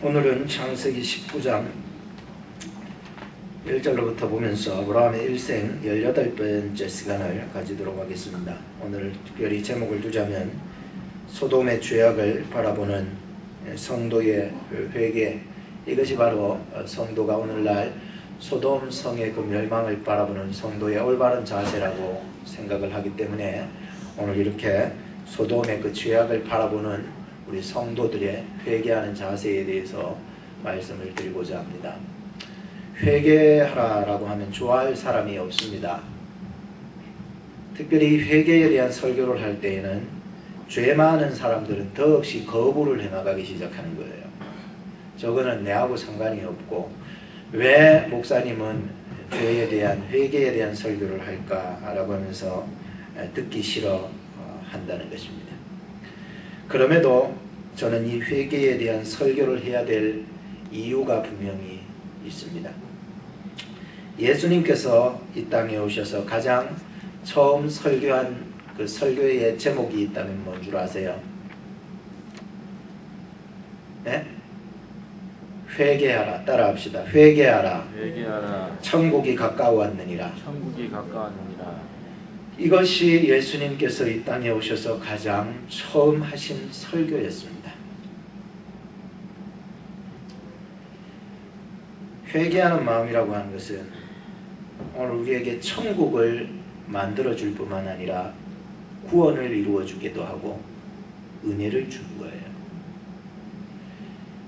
오늘은 창세기 19장 1절로부터 보면서 아브라함의 일생 18번째 시간을 가지도록 하겠습니다. 오늘 특별히 제목을 두자면 소돔의 죄악을 바라보는 성도의 회개, 이것이 바로 성도가 오늘날 소돔 성의 그 멸망을 바라보는 성도의 올바른 자세라고 생각을 하기 때문에 오늘 이렇게 소돔의 그 죄악을 바라보는 우리 성도들의 회개하는 자세에 대해서 말씀을 드리고자 합니다. 회개하라라고 하면 좋아할 사람이 없습니다. 특별히 회개에 대한 설교를 할 때에는 죄 많은 사람들은 더없이 거부를 해나가기 시작하는 거예요. 저거는 내하고 상관이 없고 왜 목사님은 죄에 대한 회개에 대한 설교를 할까라고 하면서 듣기 싫어 한다는 것입니다. 그럼에도 저는 이 회개에 대한 설교를 해야 될 이유가 분명히 있습니다. 예수님께서 이 땅에 오셔서 가장 처음 설교한 그 설교의 제목이 있다면 뭔 줄 아세요? 네? 회개하라. 따라합시다. 회개하라. 회개하라. 천국이 가까웠느니라. 천국이 가까웠느니라. 이것이 예수님께서 이 땅에 오셔서 가장 처음 하신 설교였습니다. 회개하는 마음이라고 하는 것은 오늘 우리에게 천국을 만들어줄 뿐만 아니라 구원을 이루어주기도 하고 은혜를 준 거예요.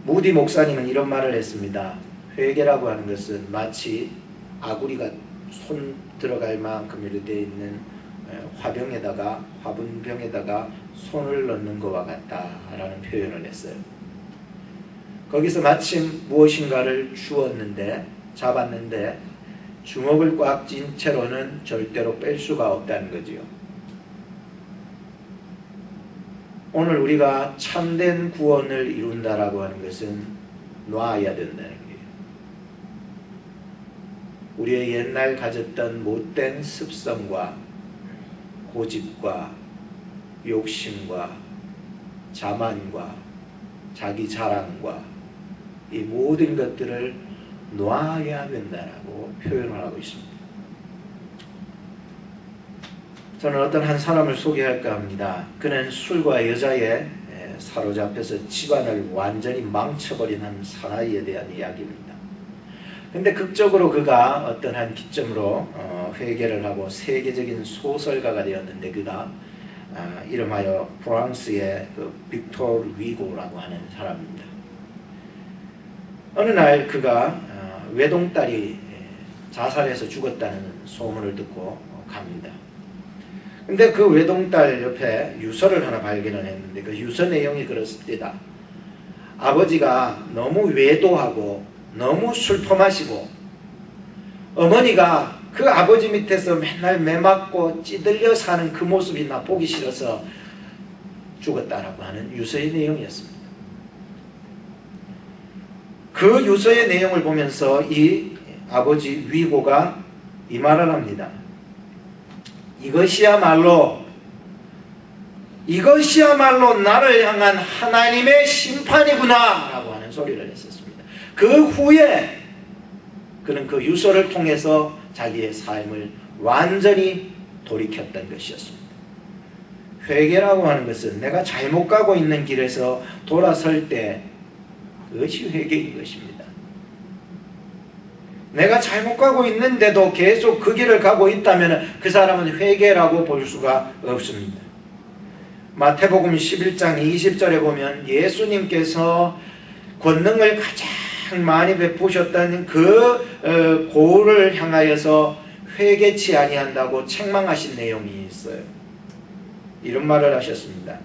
무디 목사님은 이런 말을 했습니다. 회개라고 하는 것은 마치 아구리가 손 들어갈 만큼 이렇게 되어 있는 화분병에다가 손을 넣는 것과 같다라는 표현을 했어요. 거기서 마침 무엇인가를 잡았는데 주먹을 꽉 쥔 채로는 절대로 뺄 수가 없다는 거지요. 오늘 우리가 참된 구원을 이룬다라고 하는 것은 놔야 된다는 거예요. 우리의 옛날 가졌던 못된 습성과 고집과 욕심과 자만과 자기 자랑과 이 모든 것들을 놔야 된다라고 표현을 하고 있습니다. 저는 어떤 한 사람을 소개할까 합니다. 그는 술과 여자에 사로잡혀서 집안을 완전히 망쳐버린 한 사나이에 대한 이야기입니다. 근데 극적으로 그가 어떤 한 기점으로 회개를 하고 세계적인 소설가가 되었는데 그가 이름하여 프랑스의 그 빅토르 위고라고 하는 사람입니다. 어느 날 그가 외동딸이 자살해서 죽었다는 소문을 듣고 갑니다. 근데 그 외동딸 옆에 유서를 하나 발견을 했는데 그 유서 내용이 그렇습니다. 아버지가 너무 외도하고 너무 술 퍼마시고 어머니가 그 아버지 밑에서 맨날 매맞고 찌들려 사는 그 모습이 나 보기 싫어서 죽었다라고 하는 유서의 내용이었습니다. 그 유서의 내용을 보면서 이 아버지 위고가 이 말을 합니다. 이것이야말로 나를 향한 하나님의 심판이구나 라고 하는 소리를 했었습니다. 그 후에 그는 그 유서를 통해서 자기의 삶을 완전히 돌이켰던 것이었습니다. 회개라고 하는 것은 내가 잘못 가고 있는 길에서 돌아설 때 그것이 회개인 것입니다. 내가 잘못 가고 있는데도 계속 그 길을 가고 있다면 그 사람은 회개라고 볼 수가 없습니다. 마태복음 11장 20절에 보면 예수님께서 권능을 가장 많이 베푸셨던 그 고을을 향하여서 회개치 아니한다고 책망하신 내용이 있어요. 이런 말을 하셨습니다.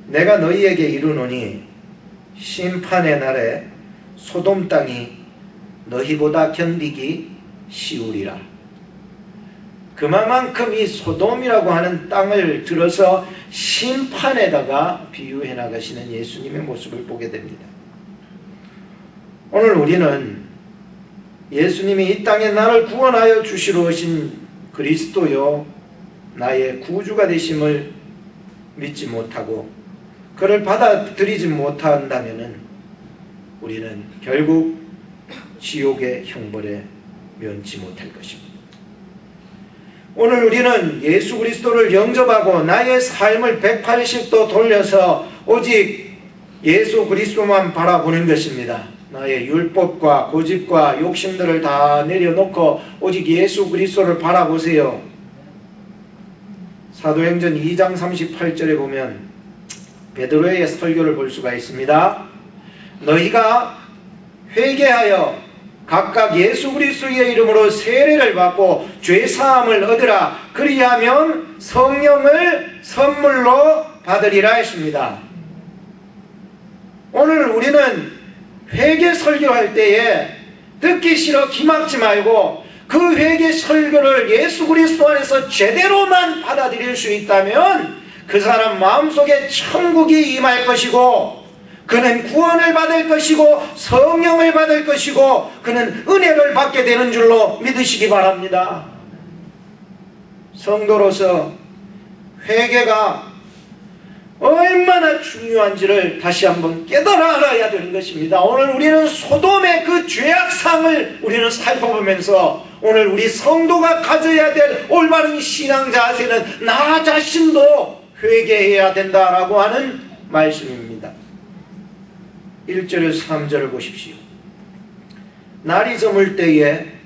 내가 너희에게 이르노니 심판의 날에 소돔 땅이 너희보다 견디기 쉬우리라. 그만큼 이 소돔이라고 하는 땅을 들어서 심판에다가 비유해 나가시는 예수님의 모습을 보게 됩니다. 오늘 우리는 예수님이 이 땅에 나를 구원하여 주시러 오신 그리스도요 나의 구주가 되심을 믿지 못하고 그를 받아들이지 못한다면 우리는 결국 지옥의 형벌에 면치 못할 것입니다. 오늘 우리는 예수 그리스도를 영접하고 나의 삶을 180도 돌려서 오직 예수 그리스도만 바라보는 것입니다. 나의 율법과 고집과 욕심들을 다 내려놓고 오직 예수 그리스도를 바라보세요. 사도행전 2장 38절에 보면 베드로의 설교를 볼 수가 있습니다. 너희가 회개하여 각각 예수 그리스도의 이름으로 세례를 받고 죄사함을 얻으라. 그리하면 성령을 선물로 받으리라 했습니다. 오늘 우리는 회개 설교할 때에 듣기 싫어 기막지 말고 그 회개 설교를 예수 그리스도 안에서 제대로만 받아들일 수 있다면 그 사람 마음속에 천국이 임할 것이고 그는 구원을 받을 것이고 성령을 받을 것이고 그는 은혜를 받게 되는 줄로 믿으시기 바랍니다. 성도로서 회개가 얼마나 중요한지를 다시 한번 깨달아 알아야 되는 것입니다. 오늘 우리는 소돔의 그 죄악상을 우리는 살펴보면서 오늘 우리 성도가 가져야 될 올바른 신앙 자세는 나 자신도 회개해야 된다라고 하는 말씀입니다. 1절에서 3절을 보십시오. 날이 저물 때에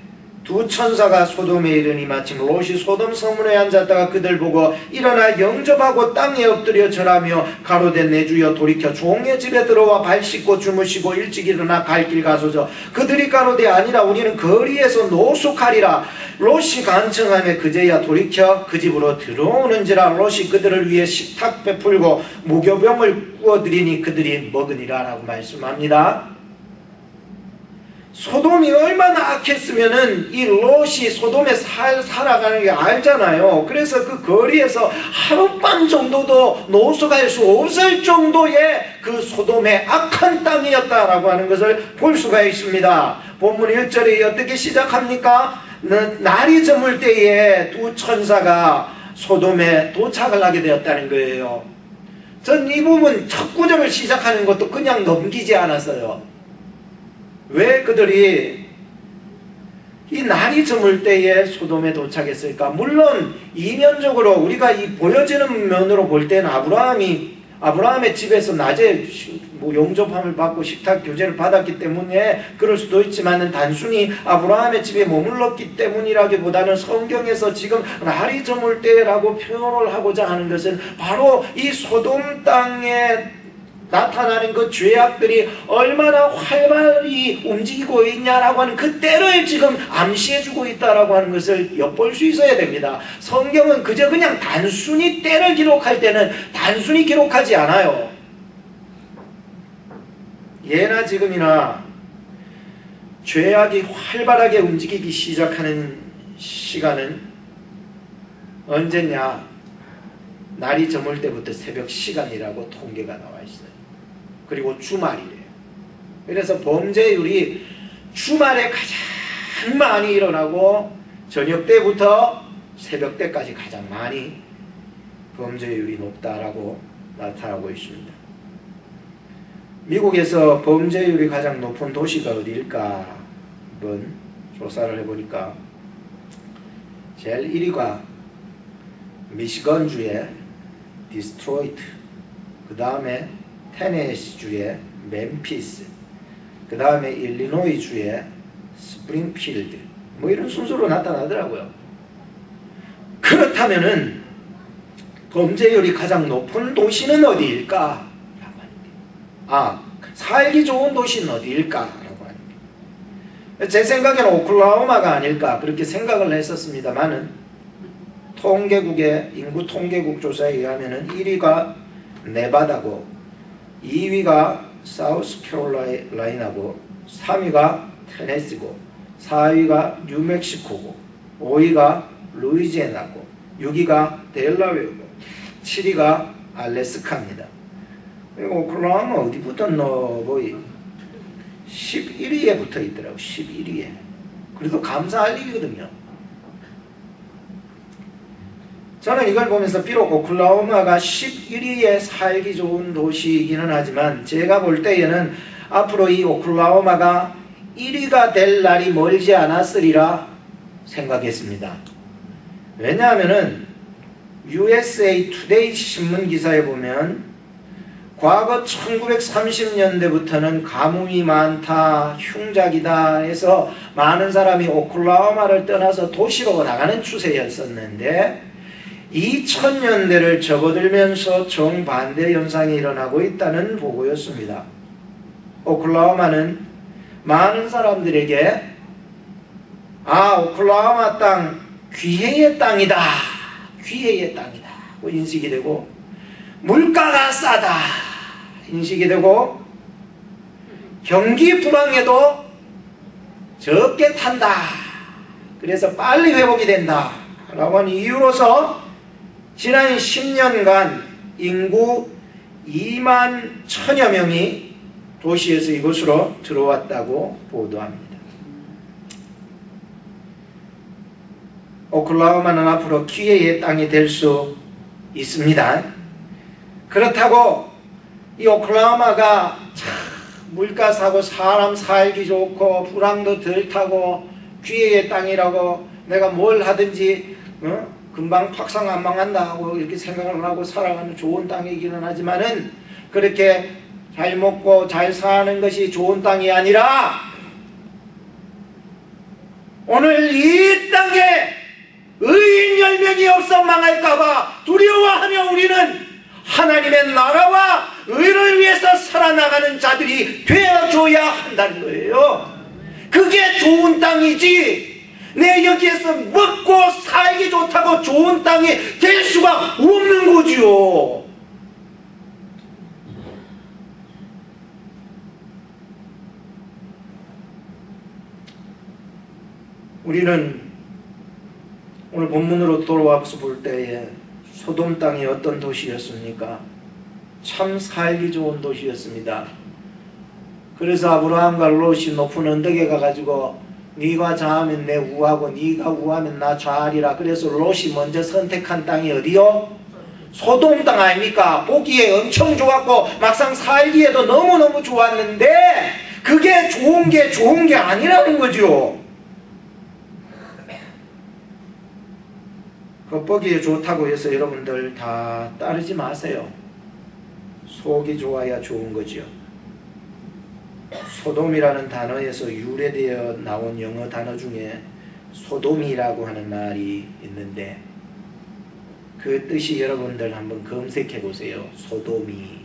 두 천사가 소돔에 이르니 마침 롯이 소돔 성문에 앉았다가 그들 보고 일어나 영접하고 땅에 엎드려 절하며 가로되 내 주여 돌이켜 종의 집에 들어와 발 씻고 주무시고 일찍 일어나 갈 길 가소서. 그들이 가로되 아니라 우리는 거리에서 노숙하리라. 롯이 간청하며 그제야 돌이켜 그 집으로 들어오는지라. 롯이 그들을 위해 식탁 베풀고 무교병을 구워드리니 그들이 먹으니라 라고 말씀합니다. 소돔이 얼마나 악했으면은 이 롯이 소돔에 살아가는 게 알잖아요. 그래서 그 거리에서 하룻밤 정도도 노숙할 수 없을 정도의 그 소돔의 악한 땅이었다라고 하는 것을 볼 수가 있습니다. 본문 1절에 어떻게 시작합니까? 날이 저물 때에 두 천사가 소돔에 도착을 하게 되었다는 거예요. 전 이 부분 첫 구절을 시작하는 것도 그냥 넘기지 않았어요. 왜 그들이 이 날이 저물 때에 소돔에 도착했을까? 물론 이면적으로 우리가 이 보여지는 면으로 볼 때는 아브라함의 집에서 낮에 영접함을 받고 식탁 교제를 받았기 때문에 그럴 수도 있지만 단순히 아브라함의 집에 머물렀기 때문이라기보다는 성경에서 지금 날이 저물 때라고 표현을 하고자 하는 것은 바로 이 소돔 땅에 나타나는 그 죄악들이 얼마나 활발히 움직이고 있냐라고 하는 그 때를 지금 암시해주고 있다라고 하는 것을 엿볼 수 있어야 됩니다. 성경은 그저 그냥 단순히 때를 기록할 때는 단순히 기록하지 않아요. 예나 지금이나 죄악이 활발하게 움직이기 시작하는 시간은 언제냐? 날이 저물 때부터 새벽 시간이라고 통계가 나와 있어요. 그리고 주말이래요. 그래서 범죄율이 주말에 가장 많이 일어나고 저녁 때부터 새벽 때까지 가장 많이 범죄율이 높다라고 나타나고 있습니다. 미국에서 범죄율이 가장 높은 도시가 어디일까? 한번 조사를 해보니까 제일 1위가 미시건주의 디스트로이트, 그 다음에 테네시주의 멤피스, 그 다음에 일리노이주의 스프링필드, 뭐 이런 순서로 나타나더라고요. 그렇다면은 범죄율이 가장 높은 도시는 어디일까? 살기 좋은 도시는 어디일까? 라고 하는 제 생각에는 오클라호마가 아닐까 그렇게 생각을 했었습니다만은 통계국의 인구 통계국 조사에 의하면은 1위가 네바다고 2위가 사우스캐롤라이나고 3위가 테네시고 4위가 뉴멕시코고 5위가 루이지애나고 6위가 델라웨어고 7위가 알래스카입니다. 그리고 오클라호마 어디 붙었노? 보이 11위에 붙어 있더라고. 11위에. 그래도 감사할 일이거든요. 저는 이걸 보면서 비록 오클라호마가 11위에 살기 좋은 도시이기는 하지만 제가 볼 때에는 앞으로 이 오클라호마가 1위가 될 날이 멀지 않았으리라 생각했습니다. 왜냐하면은 USA 투데이 신문 기사에 보면 과거 1930년대부터는 가뭄이 많다, 흉작이다 해서 많은 사람이 오클라호마를 떠나서 도시로 나가는 추세였었는데 2000년대를 접어들면서 정반대 현상이 일어나고 있다는 보고였습니다. 오클라호마는 많은 사람들에게 오클라호마 땅 귀해의 땅이다, 귀해의 땅이다 인식이 되고, 물가가 싸다 인식이 되고, 경기 불황에도 적게 탄다, 그래서 빨리 회복이 된다 라고 하는 이유로서 지난 10년간 인구 2만 1000여 명이 도시에서 이곳으로 들어왔다고 보도합니다. 오클라호마는 앞으로 기회의 땅이 될 수 있습니다. 그렇다고 이 오클라호마가 물가 싸고 사람 살기 좋고 불황도 덜 타고 기회의 땅이라고 내가 뭘 하든지 금방 팍상 안 망한다 하고 이렇게 생각을 하고 살아가는 좋은 땅이기는 하지만은, 그렇게 잘 먹고 잘 사는 것이 좋은 땅이 아니라 오늘 이 땅에 의인 10명이 없어 망할까봐 두려워하며 우리는 하나님의 나라와 의를 위해서 살아나가는 자들이 되어줘야 한다는 거예요. 그게 좋은 땅이지, 내 여기에서 먹고 살기 좋다고 좋은 땅이 될 수가 없는 거지요. 우리는 오늘 본문으로 돌아와서 볼 때에 소돔 땅이 어떤 도시였습니까? 참 살기 좋은 도시였습니다. 그래서 아브라함과 롯이 높은 언덕에 가가지고 네가 좌하면 내 우하고 네가 우하면 나 좌하리라. 그래서 롯이 먼저 선택한 땅이 어디요? 소돔 땅 아닙니까? 보기에 엄청 좋았고 막상 살기에도 너무너무 좋았는데 그게 좋은 게 아니라는 거죠. 겉보기에 좋다고 해서 여러분들 다 따르지 마세요. 속이 좋아야 좋은 거죠. 소돔이라는 단어에서 유래되어 나온 영어 단어 중에 소돔이라고 하는 말이 있는데 그 뜻이 여러분들 한번 검색해 보세요. 소돔이,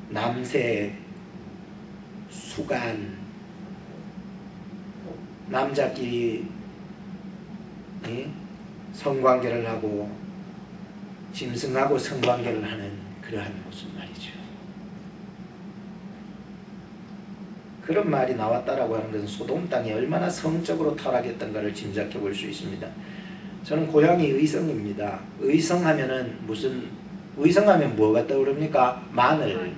남색, 수간, 남자끼리 성관계를 하고 짐승하고 성관계를 하는 그러한 모습 말이죠. 그런 말이 나왔다라고 하는 것은 소돔 땅이 얼마나 성적으로 타락했던가를 짐작해 볼 수 있습니다. 저는 고향이 의성입니다. 의성하면은 의성하면 뭐가 떠오릅니까? 마늘.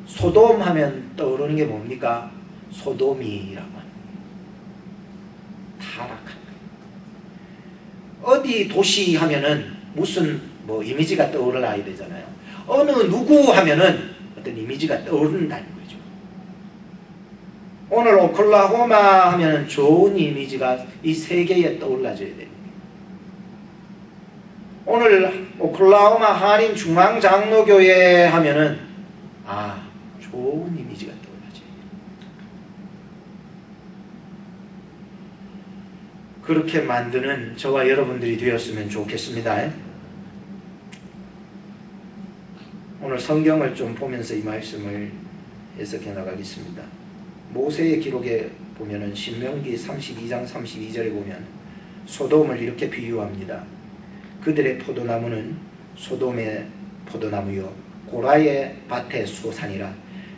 소돔 하면 떠오르는 게 뭡니까? 소돔이라고 합니다. 타락한. 어디 도시 하면은 무슨 이미지가 떠올라야 되잖아요. 어느 누구 하면은 어떤 이미지가 떠오른다는 거죠. 오늘 오클라호마 하면은 좋은 이미지가 이 세계에 떠올라줘야 됩니다. 오늘 오클라호마 한인 중앙장로교회 하면은 좋은 이미지가 떠올라줘야 돼요. 그렇게 만드는 저와 여러분들이 되었으면 좋겠습니다. 오늘 성경을 좀 보면서 이 말씀을 해석해 나가겠습니다. 모세의 기록에 보면은 신명기 32장 32절에 보면 소돔을 이렇게 비유합니다. 그들의 포도나무는 소돔의 포도나무요 고라의 밭의 수산이라.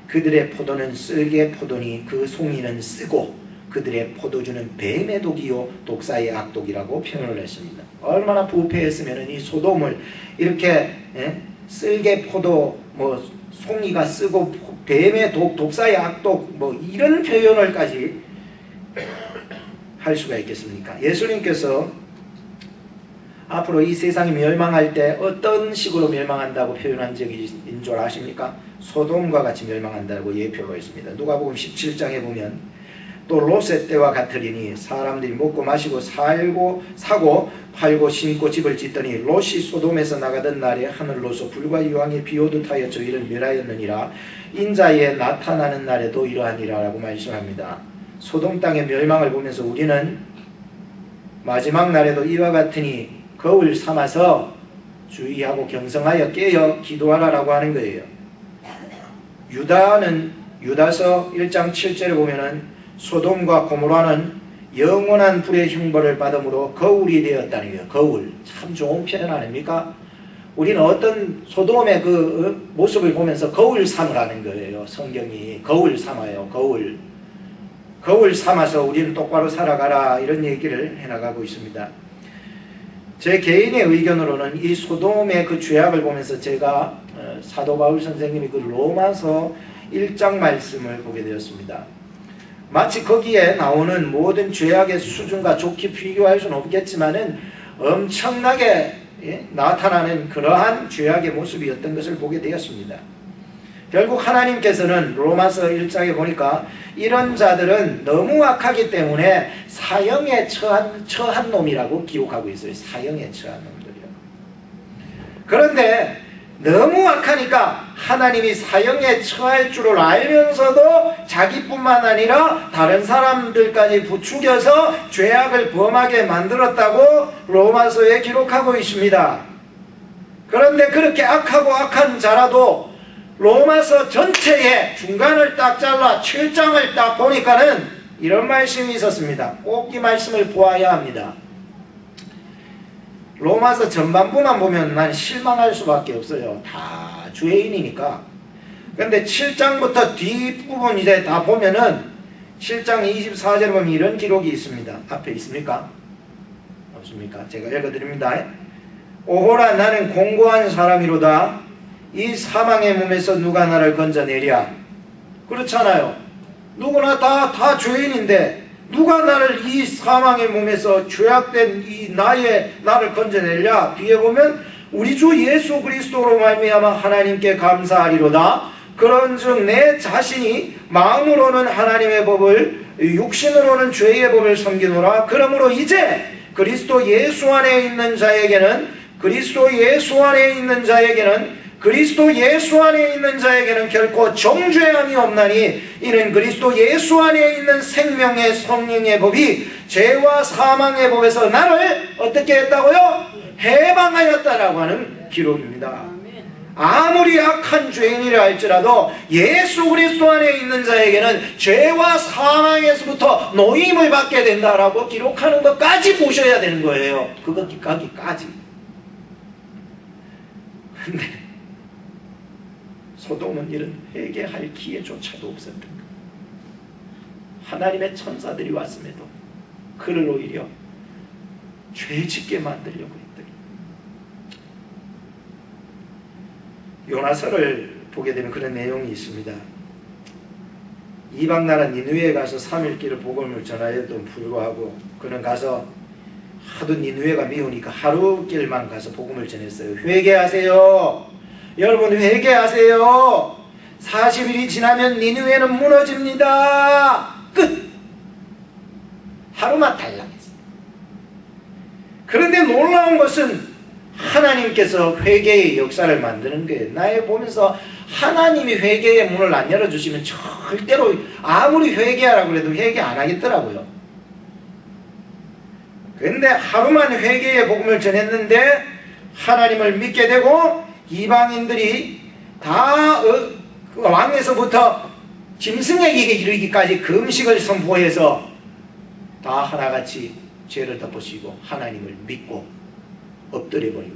그들의 포도는 쓸개 포도니 그 송이는 쓰고 그들의 포도주는 뱀의 독이요 독사의 악독이라고 표현을 했습니다. 얼마나 부패했으면 이 소돔을 이렇게 쓸개 포도 송이가 쓰고 뱀의 독 독사의 악독 이런 표현을까지 할 수가 있겠습니까? 예수님께서 앞으로 이 세상이 멸망할 때 어떤 식으로 멸망한다고 표현한 적이 있는 줄 아십니까? 소돔과 같이 멸망한다고 예표로 했습니다. 누가복음 17장에 보면 또 롯의 때와 같으리니 사람들이 먹고 마시고 살고 사고 팔고 심고 집을 짓더니 롯이 소돔에서 나가던 날에 하늘로서 불과 유황이 비오듯 하여 저희를 멸하였느니라. 인자에 나타나는 날에도 이러하니라 라고 말씀합니다. 소돔 땅의 멸망을 보면서 우리는 마지막 날에도 이와 같으니 거울 삼아서 주의하고 경성하여 깨어 기도하라라고 하는 거예요. 유다서 1장 7절에 보면은 소돔과 고모라는 영원한 불의 흉벌을 받음으로 거울이 되었다는 거예요. 거울. 참 좋은 표현 아닙니까? 우리는 어떤 소돔의 그 모습을 보면서 거울 삼으라는 거예요. 성경이 거울 삼아요. 거울 삼아서 우리는 똑바로 살아가라 이런 얘기를 해나가고 있습니다. 제 개인의 의견으로는 이 소돔의 그 죄악을 보면서 제가 사도 바울 선생님이 그 로마서 1장 말씀을 보게 되었습니다. 마치 거기에 나오는 모든 죄악의 수준과 좋게 비교할 수는 없겠지만은 엄청나게 나타나는 그러한 죄악의 모습이었던 것을 보게 되었습니다. 결국 하나님께서는 로마서 1장에 보니까 이런 자들은 너무 악하기 때문에 사형에 처한 놈이라고 기록하고 있어요. 사형에 처한 놈들이라고. 그런데 너무 악하니까 하나님이 사형에 처할 줄을 알면서도 자기뿐만 아니라 다른 사람들까지 부추겨서 죄악을 범하게 만들었다고 로마서에 기록하고 있습니다. 그런데 그렇게 악하고 악한 자라도 로마서 전체의 중간을 딱 잘라 7장을 딱 보니까는 이런 말씀이 있었습니다. 꼭 이 말씀을 보아야 합니다. 로마서 전반부만 보면 난 실망할 수밖에 없어요. 다 죄인이니까. 근데 7장부터 뒷부분 이제 다 보면은 7장 24절에 보면 이런 기록이 있습니다. 앞에 있습니까? 없습니까? 제가 읽어드립니다. 오호라 나는 공고한 사람이로다. 이 사망의 몸에서 누가 나를 건져내랴. 그렇잖아요. 누구나 다 죄인인데 누가 나를 이 사망의 몸에서 죄악된 이 나를 건져내랴. 뒤에 보면 우리 주 예수 그리스도로 말미암아 하나님께 감사하리로다. 그런즉 내 자신이 마음으로는 하나님의 법을 육신으로는 죄의 법을 섬기노라. 그러므로 이제 그리스도 예수 안에 있는 자에게는 결코 정죄함이 없나니 이는 그리스도 예수 안에 있는 생명의 성령의 법이 죄와 사망의 법에서 나를 어떻게 했다고요? 해방하였다라고 하는 기록입니다. 아무리 악한 죄인이라 할지라도 예수 그리스도 안에 있는 자에게는 죄와 사망에서부터 노임을 받게 된다라고 기록하는 것까지 보셔야 되는 거예요. 그것까지. 근데 소돔은 이런 회개할 기회조차도 없었던 것. 하나님의 천사들이 왔음에도 그를 오히려 죄짓게 만들려고 했더니 요나서를 보게 되면 그런 내용이 있습니다. 이방나라 니느웨에 가서 3일 길을 복음을 전하여도 불구하고 그는 가서 하도 니느웨가 미우니까 하루 길만 가서 복음을 전했어요. 회개하세요. 여러분 회개하세요. 40일이 지나면 니느웨는 무너집니다. 끝. 하루만 달랑했어요. 그런데 놀라운 것은 하나님께서 회개의 역사를 만드는 거예요. 나에 보면서 하나님이 회개의 문을 안 열어주시면 절대로 아무리 회개하라고 해도 회개 안 하겠더라고요. 그런데 하루만 회개의 복음을 전했는데 하나님을 믿게 되고 이방인들이 다 왕에서부터 짐승에게 이르기까지 금식을 선포해서 다 하나같이 죄를 덮으시고 하나님을 믿고 엎드려버리고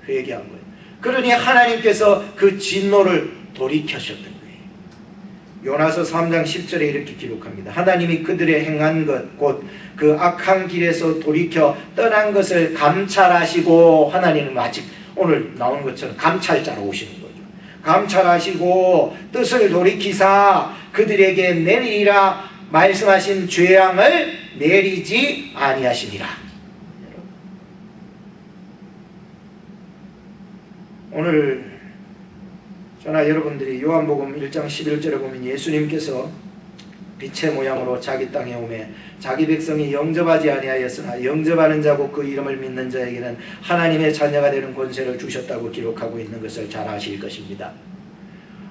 회개한 거예요. 그러니 하나님께서 그 진노를 돌이켜셨던 거예요. 요나서 3장 10절에 이렇게 기록합니다. 하나님이 그들의 행한 것 곧 그 악한 길에서 돌이켜 떠난 것을 감찰하시고, 하나님은 아직 오늘 나온 것처럼 감찰자로 오시는 거죠. 감찰하시고 뜻을 돌이키사 그들에게 내리리라 말씀하신 죄앙을 내리지 아니하시니라. 오늘 저나 여러분들이 요한복음 1장 11절에 보면 예수님께서 빛의 모양으로 자기 땅에 오매 자기 백성이 영접하지 아니하였으나 영접하는 자고 그 이름을 믿는 자에게는 하나님의 자녀가 되는 권세를 주셨다고 기록하고 있는 것을 잘 아실 것입니다.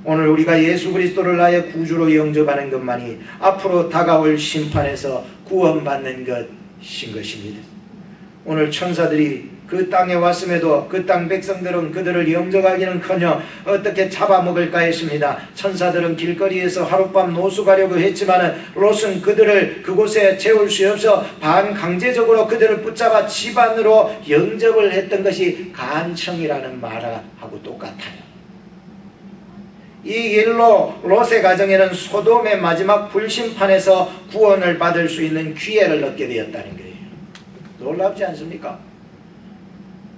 오늘 우리가 예수 그리스도를 나의 구주로 영접하는 것만이 앞으로 다가올 심판에서 구원받는 것인 것입니다. 오늘 천사들이 그 땅에 왔음에도 그 땅 백성들은 그들을 영접하기는커녕 어떻게 잡아먹을까 했습니다. 천사들은 길거리에서 하룻밤 노숙하려고 했지만 롯은 그들을 그곳에 재울 수 없어 반강제적으로 그들을 붙잡아 집 안으로 영접을 했던 것이 간청이라는 말하고 똑같아요. 이 일로 롯의 가정에는 소돔의 마지막 불심판에서 구원을 받을 수 있는 기회를 얻게 되었다는 거예요. 놀랍지 않습니까?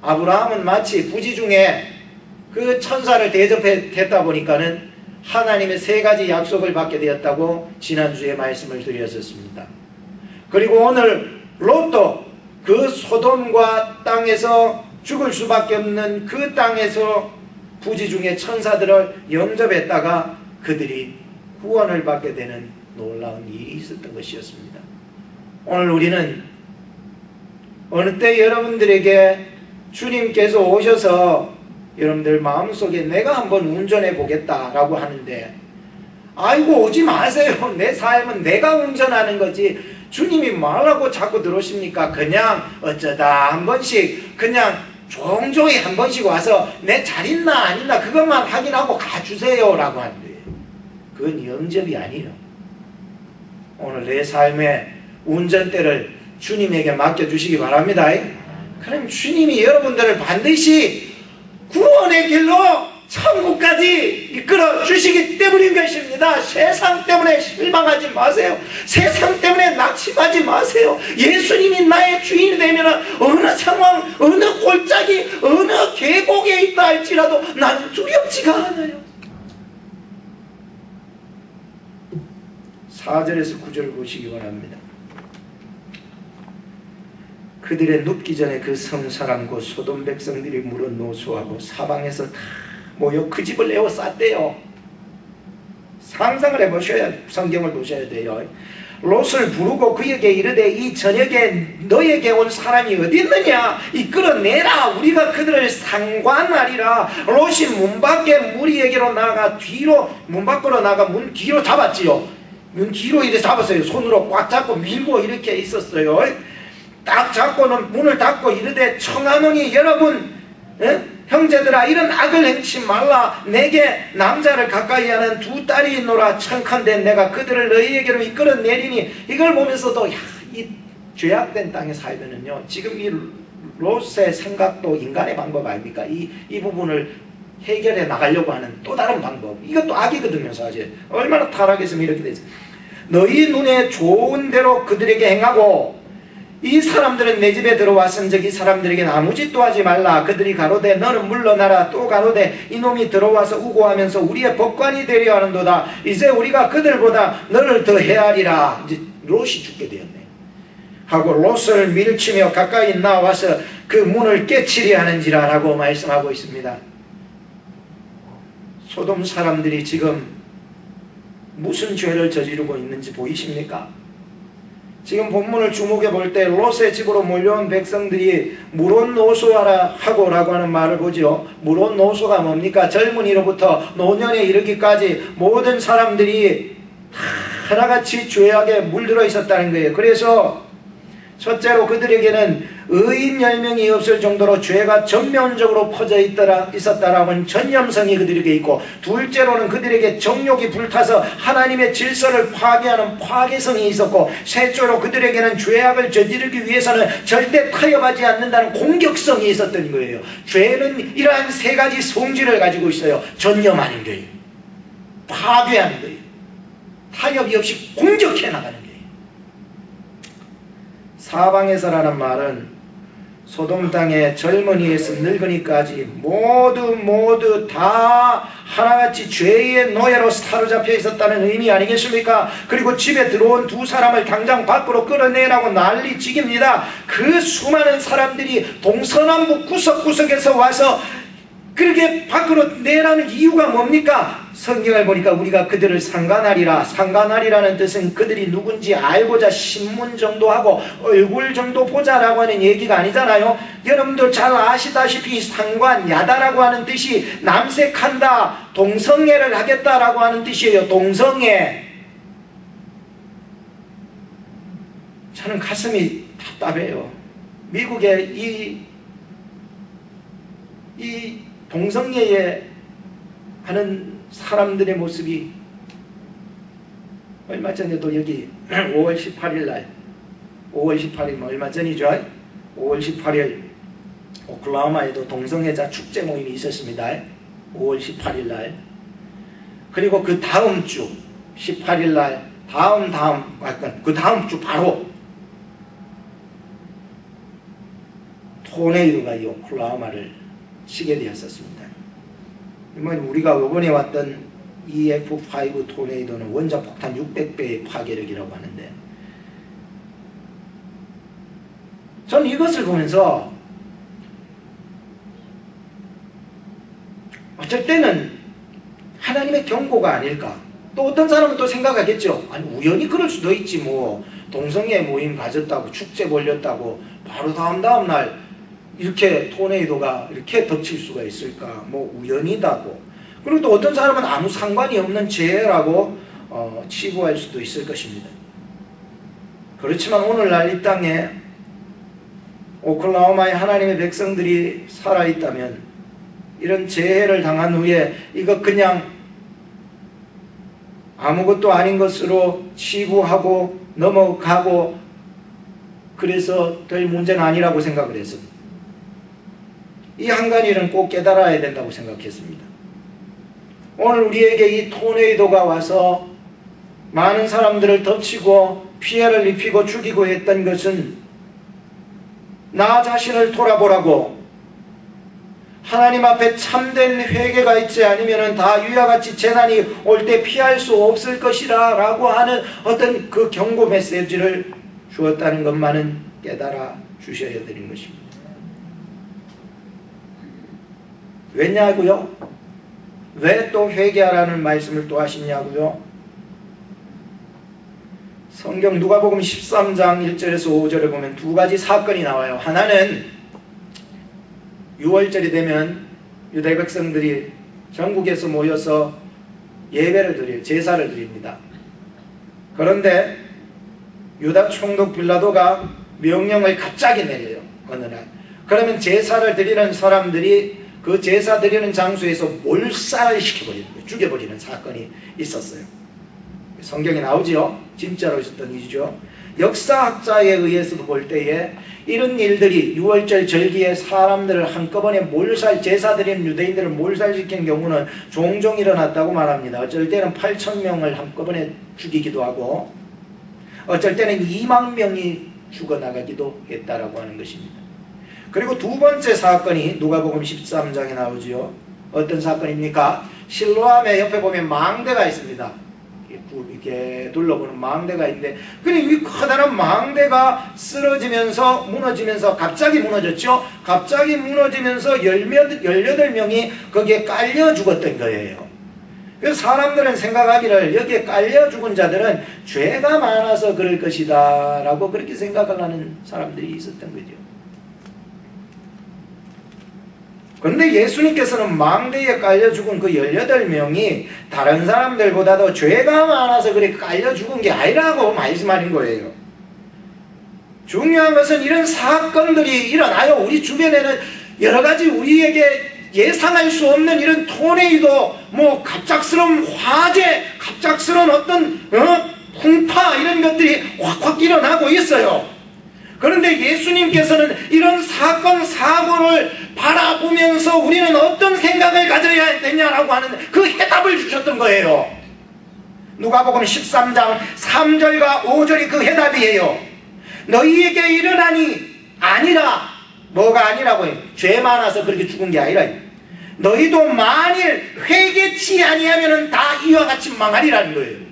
아브라함은 마치 부지 중에 그 천사를 대접했다 보니까는 하나님의 3가지 약속을 받게 되었다고 지난주에 말씀을 드렸었습니다. 그리고 오늘 롯도 그 소돔과 땅에서 죽을 수밖에 없는 그 땅에서 부지 중에 천사들을 영접했다가 그들이 구원을 받게 되는 놀라운 일이 있었던 것이었습니다. 오늘 우리는 어느 때 여러분들에게 주님께서 오셔서 여러분들 마음속에 내가 한번 운전해 보겠다라고 하는데 아이고 오지 마세요. 내 삶은 내가 운전하는 거지 주님이 말하고 자꾸 들어오십니까? 그냥 어쩌다 한 번씩 그냥 종종이 한 번씩 와서 내 잘 있나 안 있나 그것만 확인하고 가주세요 라고 하는 거예요. 그건 영접이 아니에요. 오늘 내 삶의 운전대를 주님에게 맡겨주시기 바랍니다. 그럼 주님이 여러분들을 반드시 구원의 길로 천국까지 이끌어 주시기 때문인 것입니다. 세상 때문에 실망하지 마세요. 세상 때문에 낙심하지 마세요. 예수님이 나의 주인이 되면 어느 상황, 어느 골짜기, 어느 계곡에 있다 할지라도 나는 두렵지가 않아요. 4절에서 9절을 보시기 바랍니다. 그들의 눕기 전에 그 성사람 곧 소돔 백성들이 물어 노소하고 사방에서 다 모여 그 집을 에워쌌대요. 상상을 해보셔야 성경을 보셔야 돼요. 롯을 부르고 그에게 이르되 이 저녁에 너에게 온 사람이 어디 있느냐 이끌어내라 우리가 그들을 상관하리라. 롯이 문 밖에 무리에게로 나가 뒤로 문 밖으로 나가 문 뒤로 잡았지요. 문 뒤로 이렇게 잡았어요. 손으로 꽉 잡고 밀고 이렇게 있었어요. 딱 잡고는 문을 닫고 이르되 청하노니 여러분 형제들아 이런 악을 행치 말라. 내게 남자를 가까이 하는 2 딸이 있노라. 청컨대 내가 그들을 너희에게로 이끌어내리니. 이걸 보면서도 이 죄악된 땅에 살면은요 지금 이 롯의 생각도 인간의 방법 아닙니까? 이 부분을 해결해 나가려고 하는 또 다른 방법. 이것도 악이거든요. 사실 얼마나 타락했으면 이렇게 되지. 너희 눈에 좋은 대로 그들에게 행하고 이 사람들은 내 집에 들어왔은즉 이 사람들에게 아무 짓도 하지 말라. 그들이 가로되 너는 물러나라. 또 가로되 이놈이 들어와서 우고하면서 우리의 법관이 되려 하는도다. 이제 우리가 그들보다 너를 더 헤아리라. 이제 롯이 죽게 되었네. 하고 롯을 밀치며 가까이 나와서 그 문을 깨치려 하는지라 라고 말씀하고 있습니다. 소돔 사람들이 지금 무슨 죄를 저지르고 있는지 보이십니까? 지금 본문을 주목해 볼 때 롯의 집으로 몰려온 백성들이 무롯노소하라 하고 라고 하는 말을 보죠. 무롯노소가 뭡니까? 젊은이로부터 노년에 이르기까지 모든 사람들이 하나같이 죄악에 물들어 있었다는 거예요. 그래서 첫째로 그들에게는 의인 10명이 없을 정도로 죄가 전면적으로 퍼져 있었다라는 전념성이 그들에게 있고, 둘째로는 그들에게 정욕이 불타서 하나님의 질서를 파괴하는 파괴성이 있었고, 셋째로 그들에게는 죄악을 저지르기 위해서는 절대 타협하지 않는다는 공격성이 있었던 거예요. 죄는 이러한 3가지 성질을 가지고 있어요. 전념하는 거예요. 파괴하는 거예요. 타협이 없이 공격해 나가는 거예요. 사방에서라는 말은 소돔 땅의 젊은이에서 늙은이까지 모두 다 하나같이 죄의 노예로 사로잡혀 있었다는 의미 아니겠습니까? 그리고 집에 들어온 2 사람을 당장 밖으로 끌어내라고 난리치기입니다. 그 수많은 사람들이 동서남북 구석구석에서 와서 그렇게 밖으로 내라는 이유가 뭡니까? 성경을 보니까 우리가 그들을 상관하리라. 상관하리라는 뜻은 그들이 누군지 알고자 신문 정도 하고 얼굴 정도 보자라고 하는 얘기가 아니잖아요. 여러분들 잘 아시다시피 상관, 야다라고 하는 뜻이 남색한다, 동성애를 하겠다라고 하는 뜻이에요. 동성애. 저는 가슴이 답답해요. 미국의 이 동성애에 하는 사람들의 모습이 얼마 전에도 여기 5월 18일 날 5월 18일 얼마 전이죠. 5월 18일 오클라호마에도 동성애자 축제 모임이 있었습니다. 5월 18일 날. 그리고 그 다음 주 18일 날 그 다음 주 바로 토네이도가 이 오클라호마를 치게 되었었습니다. 우리가 이번에 왔던 EF5 토네이도는 원자 폭탄 600배의 파괴력이라고 하는데, 전 이것을 보면서 어쩔 때는 하나님의 경고가 아닐까. 또 어떤 사람은 또 생각하겠죠. 아니 우연히 그럴 수도 있지 뭐. 동성애 모임 가졌다고 축제 벌렸다고 바로 다음 날 이렇게 토네이도가 이렇게 덮칠 수가 있을까? 뭐 우연이다고. 그리고 또 어떤 사람은 아무 상관이 없는 재해라고 치부할 수도 있을 것입니다. 그렇지만 오늘날 이 땅에 오클라호마의 하나님의 백성들이 살아있다면 이런 재해를 당한 후에 이거 그냥 아무것도 아닌 것으로 치부하고 넘어가고 그래서 될 문제는 아니라고 생각을 했습니다. 이 한간일은 꼭 깨달아야 된다고 생각했습니다. 오늘 우리에게 이 토네이도가 와서 많은 사람들을 덮치고 피해를 입히고 죽이고 했던 것은 나 자신을 돌아보라고, 하나님 앞에 참된 회개가 있지 않으면 다 이와 같이 재난이 올 때 피할 수 없을 것이라 라고 하는 어떤 그 경고 메시지를 주었다는 것만은 깨달아 주셔야 되는 것입니다. 왜냐고요? 왜 또 회개하라는 말씀을 또 하시냐고요? 성경 누가복음 13장 1절에서 5절에 보면 두 가지 사건이 나와요. 하나는 6월절이 되면 유대 백성들이 전국에서 모여서 예배를 드려요. 제사를 드립니다. 그런데 유다 총독 빌라도가 명령을 갑자기 내려요. 어느 날. 그러면 제사를 드리는 사람들이 그 제사 드리는 장소에서 몰살시켜버리는 거예요. 죽여버리는 사건이 있었어요. 성경에 나오지요. 진짜로 있었던 일이죠. 역사학자에 의해서도 볼 때에 이런 일들이 6월절 절기에 사람들을 한꺼번에 제사 드리는 유대인들을 몰살시키는 경우는 종종 일어났다고 말합니다. 어쩔 때는 8,000명을 한꺼번에 죽이기도 하고 어쩔 때는 2만 명이 죽어나가기도 했다라고 하는 것입니다. 그리고 두 번째 사건이 누가복음 13장에 나오지요. 어떤 사건입니까? 실로암의 옆에 보면 망대가 있습니다. 이렇게 둘러보는 망대가 있는데, 그리고 이 커다란 망대가 쓰러지면서 무너지면서 갑자기 무너졌죠. 갑자기 무너지면서 18명이 거기에 깔려 죽었던 거예요. 그래서 사람들은 생각하기를 여기에 깔려 죽은 자들은 죄가 많아서 그럴 것이다 라고 그렇게 생각하는 사람들이 있었던 거죠. 그런데 예수님께서는 망대에 깔려 죽은 그 18명이 다른 사람들보다도 죄가 많아서 그렇게 깔려 죽은 게 아니라고 말씀하는 거예요. 중요한 것은 이런 사건들이 일어나요. 우리 주변에는 여러 가지 우리에게 예상할 수 없는 이런 토네이도, 뭐 갑작스러운 화재, 갑작스러운 어떤 풍파 이런 것들이 확확 일어나고 있어요. 그런데 예수님께서는 이런 사건 사고를 바라보면서 우리는 어떤 생각을 가져야 되냐라고 하는 그 해답을 주셨던 거예요. 누가복음 13장 3절과 5절이 그 해답이에요. 너희에게 일어나니 아니라, 뭐가 아니라고요? 죄 많아서 그렇게 죽은 게 아니라 너희도 만일 회개치 아니하면 다 이와 같이 망하리라는 거예요.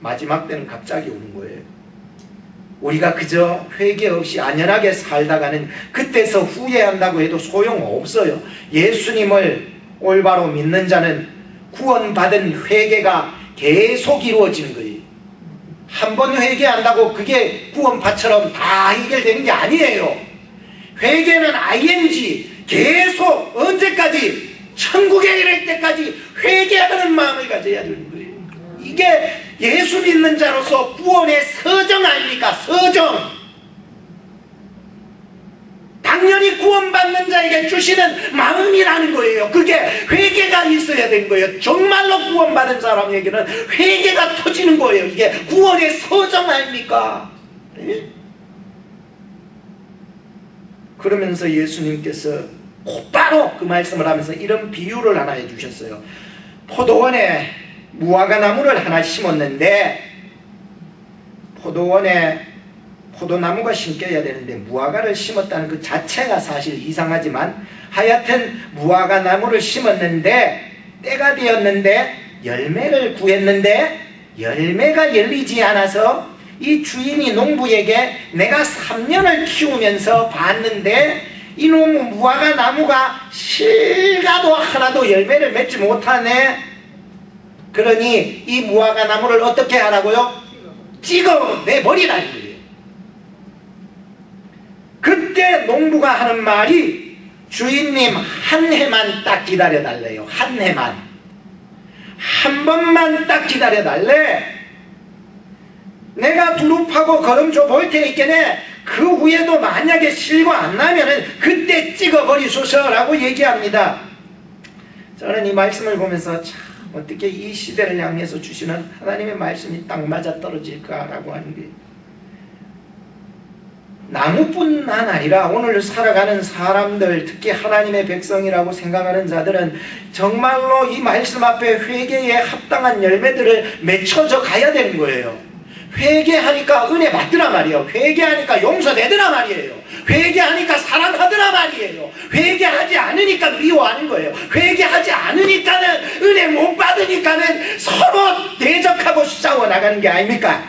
마지막 때는 갑자기 오는 거예요. 우리가 그저 회개 없이 안연하게 살다가는 그때서 후회한다고 해도 소용없어요. 예수님을 올바로 믿는 자는 구원받은 회개가 계속 이루어지는 거예요. 한 번 회개한다고 그게 구원파처럼 다 해결되는 게 아니에요. 회개는 ing, 계속 언제까지? 천국에 이를 때까지 회개하는 마음을 가져야 되는 거예요. 이게 예수 믿는 자로서 구원의 서정 아닙니까? 서정. 당연히 구원받는 자에게 주시는 마음이라는 거예요. 그게 회개가 있어야 되는 거예요. 정말로 구원받은 사람에게는 회개가 터지는 거예요. 이게 구원의 서정 아닙니까? 네? 그러면서 예수님께서 곧바로 그 말씀을 하면서 이런 비유를 하나 해주셨어요. 포도원에 무화과 나무를 하나 심었는데, 포도원에 포도나무가 심겨야 되는데 무화과를 심었다는 그 자체가 사실 이상하지만, 하여튼 무화과 나무를 심었는데 때가 되었는데 열매를 구했는데 열매가 열리지 않아서 이 주인이 농부에게 내가 3년을 키우면서 봤는데 이놈 무화과 나무가 실가도 하나도 열매를 맺지 못하네. 그러니 이 무화과 나무를 어떻게 하라고요? 찍어내버리라는 거예요. 그때 농부가 하는 말이, 주인님 한 해만 딱 기다려달래요. 한 해만. 한 번만 딱 기다려달래. 내가 두릅하고 거름줘 볼 테니까네 그 후에도 만약에 실과 안 나면은 그때 찍어버리소서라고 얘기합니다. 저는 이 말씀을 보면서 참 어떻게 이 시대를 향해서 주시는 하나님의 말씀이 딱 맞아떨어질까라고 하는 게, 나무뿐만 아니라 오늘 살아가는 사람들, 특히 하나님의 백성이라고 생각하는 자들은 정말로 이 말씀 앞에 회개에 합당한 열매들을 맺혀져 가야 되는 거예요. 회개하니까 은혜 받더라 말이에요. 회개하니까 용서되더라 말이에요. 회개하니까 사랑하더라 말이에요. 회개하지 않으니까 미워하는 거예요. 회개하지 않으니까는, 은혜 못 받으니까는 서로 대적하고 싸워나가는 게 아닙니까?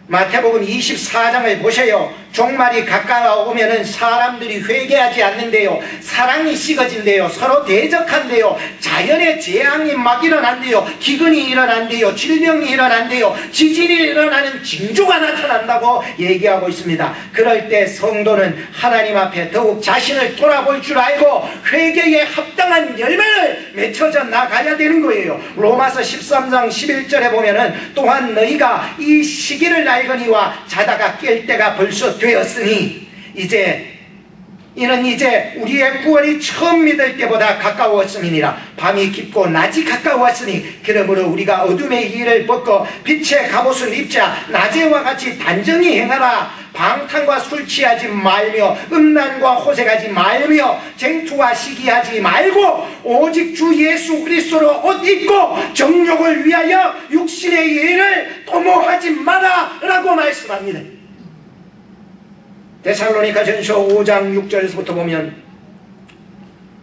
마태복음 24장을 보세요. 종말이 가까워오면은 사람들이 회개하지 않는데요, 사랑이 식어진대요, 서로 대적한대요, 자연의 재앙이 막 일어난대요, 기근이 일어난대요, 질병이 일어난대요, 지진이 일어나는 징조가 나타난다고 얘기하고 있습니다. 그럴 때 성도는 하나님 앞에 더욱 자신을 돌아볼 줄 알고 회개에 합당한 열매를 맺혀져 나가야 되는 거예요. 로마서 13장 11절에 보면은, 또한 너희가 이 시기를 알거니와 자다가 깰 때가 벌써 되었으니 이는 이제 우리의 구원이 처음 믿을 때보다 가까웠음이니라. 밤이 깊고 낮이 가까웠으니 그러므로 우리가 어둠의 일을 벗고 빛의 갑옷을 입자. 낮에와 같이 단정히 행하라. 방탕과 술 취하지 말며 음란과 호색하지 말며 쟁투와 시기하지 말고 오직 주 예수 그리스도로 옷 입고 정욕을 위하여 육신의 예를 도모하지 마라 라고 말씀합니다. 데살로니가전서 5장 6절에서부터 보면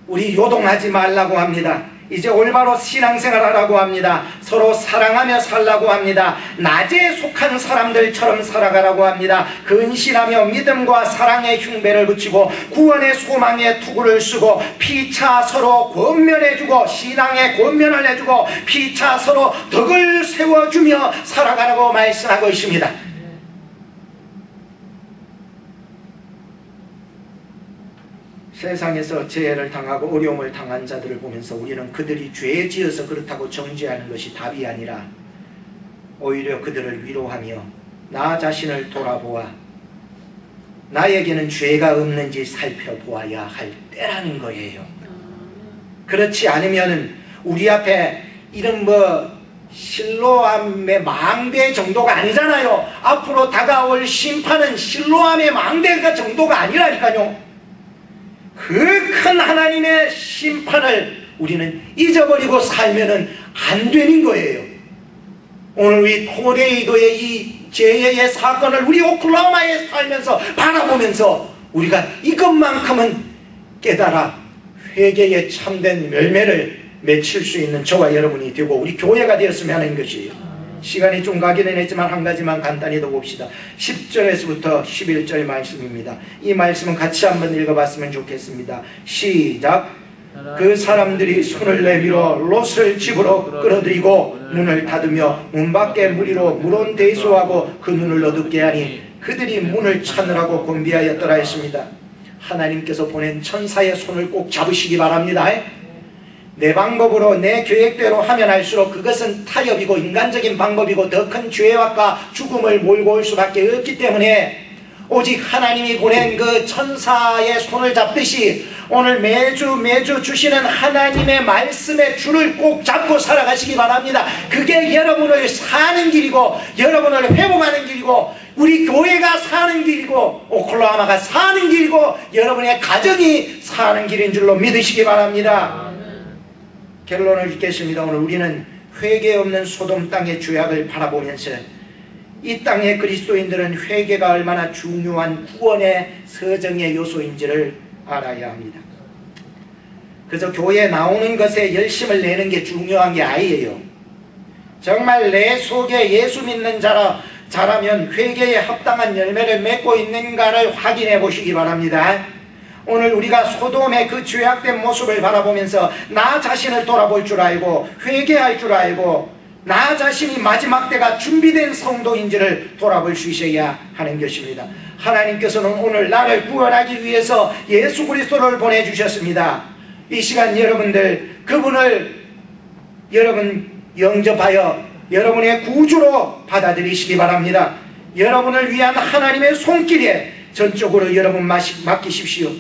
우리 요동하지 말라고 합니다. 이제 올바로 신앙생활하라고 합니다. 서로 사랑하며 살라고 합니다. 낮에 속한 사람들처럼 살아가라고 합니다. 근신하며 믿음과 사랑의 흉배를 붙이고 구원의 소망의 투구를 쓰고 피차 서로 권면해주고, 신앙의 권면을 해주고 피차 서로 덕을 세워주며 살아가라고 말씀하고 있습니다. 세상에서 재해를 당하고 어려움을 당한 자들을 보면서 우리는 그들이 죄 지어서 그렇다고 정죄하는 것이 답이 아니라 오히려 그들을 위로하며 나 자신을 돌아보아 나에게는 죄가 없는지 살펴보아야 할 때라는 거예요. 그렇지 않으면 우리 앞에 이런 실로암의 망대 정도가 아니잖아요. 앞으로 다가올 심판은 실로암의 망대가 정도가 아니라니까요. 그 큰 하나님의 심판을 우리는 잊어버리고 살면은 안 되는 거예요. 오늘 우리 토레이도의 이 재해의 사건을 우리 오클라호마에 살면서 바라보면서 우리가 이것만큼은 깨달아 회개의 참된 열매를 맺힐 수 있는 저와 여러분이 되고 우리 교회가 되었으면 하는 것이에요. 시간이 좀 가기는 했지만 한 가지만 간단히 더 봅시다. 10절에서부터 11절 말씀입니다. 이 말씀은 같이 한번 읽어봤으면 좋겠습니다. 시작. 그 사람들이 손을 내밀어 롯을 집으로 끌어들이고 문을 닫으며 문 밖에 무리로 물온 대소하고 그 눈을 어둡게 하니 그들이 문을 찾느라고 곤비하였더라 했습니다. 하나님께서 보낸 천사의 손을 꼭 잡으시기 바랍니다. 내 방법으로 내 계획대로 하면 할수록 그것은 타협이고 인간적인 방법이고 더 큰 죄악과 죽음을 몰고 올 수밖에 없기 때문에 오직 하나님이 보낸 그 천사의 손을 잡듯이 오늘 매주 주시는 하나님의 말씀의 줄을 꼭 잡고 살아가시기 바랍니다. 그게 여러분을 사는 길이고 여러분을 회복하는 길이고 우리 교회가 사는 길이고 오클라호마가 사는 길이고 여러분의 가정이 사는 길인 줄로 믿으시기 바랍니다. 결론을 짓겠습니다. 오늘 우리는 회개 없는 소돔 땅의 죄악을 바라보면서 이 땅의 그리스도인들은 회개가 얼마나 중요한 구원의 서정의 요소인지를 알아야 합니다. 그래서 교회에 나오는 것에 열심을 내는 게 중요한 게 아니에요. 정말 내 속에 예수 믿는 자라면 회개에 합당한 열매를 맺고 있는가를 확인해 보시기 바랍니다. 오늘 우리가 소돔의 그 죄악된 모습을 바라보면서 나 자신을 돌아볼 줄 알고 회개할 줄 알고 나 자신이 마지막 때가 준비된 성도인지를 돌아볼 수 있어야 하는 것입니다. 하나님께서는 오늘 나를 구원하기 위해서 예수 그리스도를 보내주셨습니다. 이 시간 여러분들 그분을 여러분 영접하여 여러분의 구주로 받아들이시기 바랍니다. 여러분을 위한 하나님의 손길에 전적으로 여러분 맡기십시오.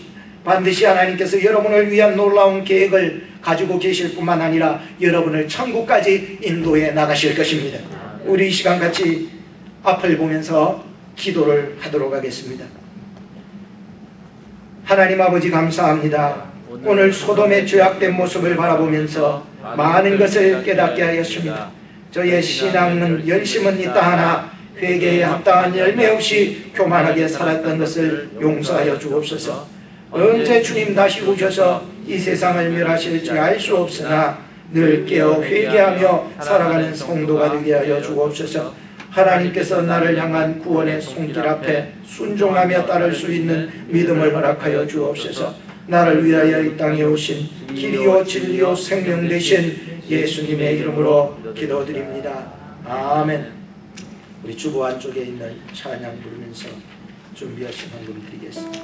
반드시 하나님께서 여러분을 위한 놀라운 계획을 가지고 계실 뿐만 아니라 여러분을 천국까지 인도해 나가실 것입니다. 우리 이 시간 같이 앞을 보면서 기도를 하도록 하겠습니다. 하나님 아버지 감사합니다. 오늘 소돔의 죄악된 모습을 바라보면서 많은 것을 깨닫게 하였습니다. 저의 신앙은 열심은 있다 하나 회개에 합당한 열매 없이 교만하게 살았던 것을 용서하여 주옵소서. 언제 주님 다시 오셔서 이 세상을 멸하실지 알 수 없으나 늘 깨어 회개하며 살아가는 성도가 되게 하여 주옵소서. 하나님께서 나를 향한 구원의 손길 앞에 순종하며 따를 수 있는 믿음을 허락하여 주옵소서. 나를 위하여 이 땅에 오신 길이요 진리요 생명 되신 예수님의 이름으로 기도드립니다. 아멘. 우리 주보 안쪽에 있는 찬양 부르면서 준비하신 헌금 드리겠습니다.